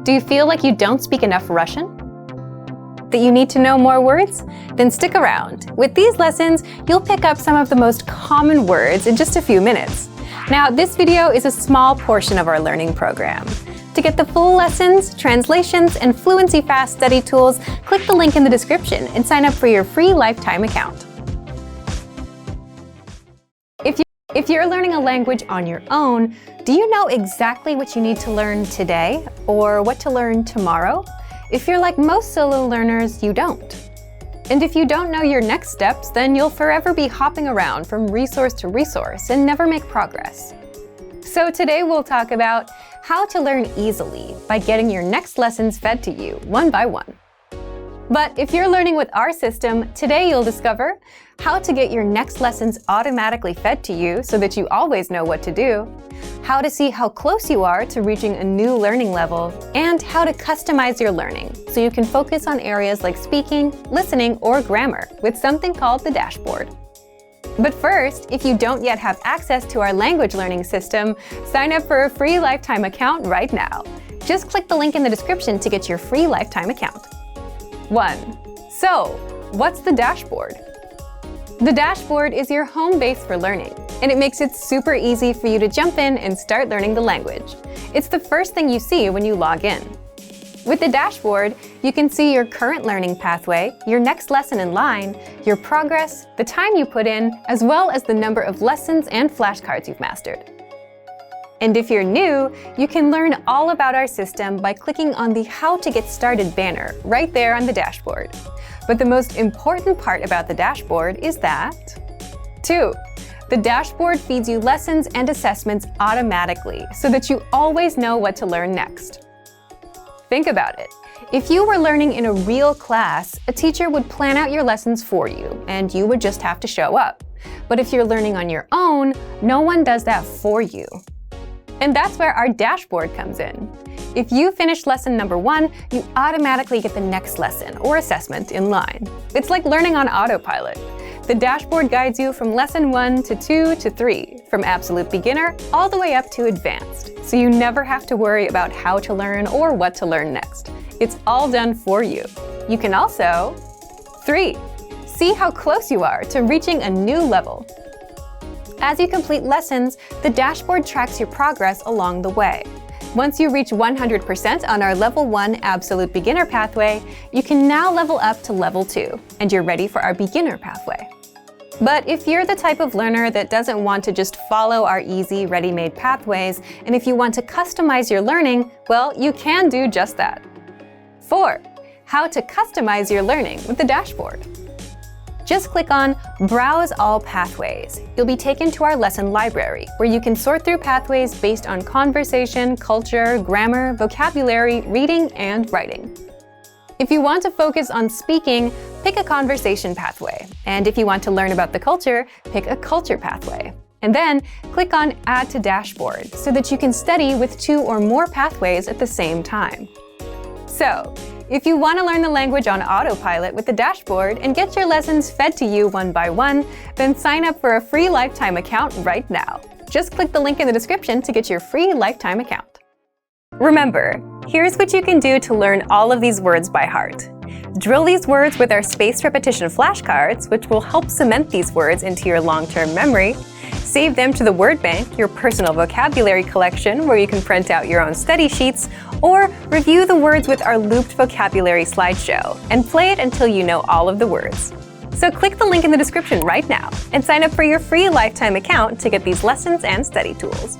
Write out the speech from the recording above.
Do you feel like you don't speak enough Russian? That you need to know more words? Then stick around. With these lessons, you'll pick up some of the most common words in just a few minutes. Now, this video is a small portion of our learning program. To get the full lessons, translations, and fluency fast study tools, click the link in the description and sign up for your free lifetime account. If you're learning a language on your own, do you know exactly what you need to learn today or what to learn tomorrow? If you're like most solo learners, you don't. And if you don't know your next steps, then you'll forever be hopping around from resource to resource and never make progress. So today we'll talk about how to learn easily by getting your next lessons fed to you one by one. But if you're learning with our system, today you'll discover how to get your next lessons automatically fed to you so that you always know what to do, how to see how close you are to reaching a new learning level, and how to customize your learning so you can focus on areas like speaking, listening, or grammar with something called the dashboard. But first, if you don't yet have access to our language learning system, sign up for a free lifetime account right now. Just click the link in the description to get your free lifetime account. 1. So, what's the dashboard? The dashboard is your home base for learning, and it makes it super easy for you to jump in and start learning the language. It's the first thing you see when you log in. With the dashboard, you can see your current learning pathway, your next lesson in line, your progress, the time you put in, as well as the number of lessons and flashcards you've mastered. And if you're new, you can learn all about our system by clicking on the How to Get Started banner right there on the dashboard. But the most important part about the dashboard is that 2. The dashboard feeds you lessons and assessments automatically so that you always know what to learn next. Think about it. If you were learning in a real class, a teacher would plan out your lessons for you, and you would just have to show up. But if you're learning on your own, no one does that for you. And that's where our dashboard comes in. If you finish lesson number 1, you automatically get the next lesson or assessment in line. It's like learning on Autopilot. The dashboard guides you from lesson 1 to 2 to 3, from absolute beginner all the way up to advanced, so you never have to worry about how to learn or what to learn next. It's all done for you. You can also 3. See how close you are to reaching a new level. As you complete lessons, the dashboard tracks your progress along the way. Once you reach 100% on our Level 1 Absolute Beginner pathway, you can now level up to Level 2, and you're ready for our Beginner pathway. But if you're the type of learner that doesn't want to just follow our easy, ready-made pathways, and if you want to customize your learning, well, you can do just that. 4. How to customize your learning with the dashboard. Just click on Browse All Pathways. You'll be taken to our lesson library, where you can sort through pathways based on conversation, culture, grammar, vocabulary, reading, and writing. If you want to focus on speaking, pick a conversation pathway. And if you want to learn about the culture, pick a culture pathway. And then click on Add to Dashboard so that you can study with 2 or more pathways at the same time. So, if you want to learn the language on Autopilot with the dashboard and get your lessons fed to you one by one, then sign up for a free lifetime account right now. Just click the link in the description to get your free lifetime account. Remember, here's what you can do to learn all of these words by heart. Drill these words with our spaced repetition flashcards, which will help cement these words into your long-term memory. Save them to the word bank, your personal vocabulary collection, where you can print out your own study sheets, or review the words with our looped vocabulary slideshow, and play it until you know all of the words. So click the link in the description right now and sign up for your free lifetime account to get these lessons and study tools.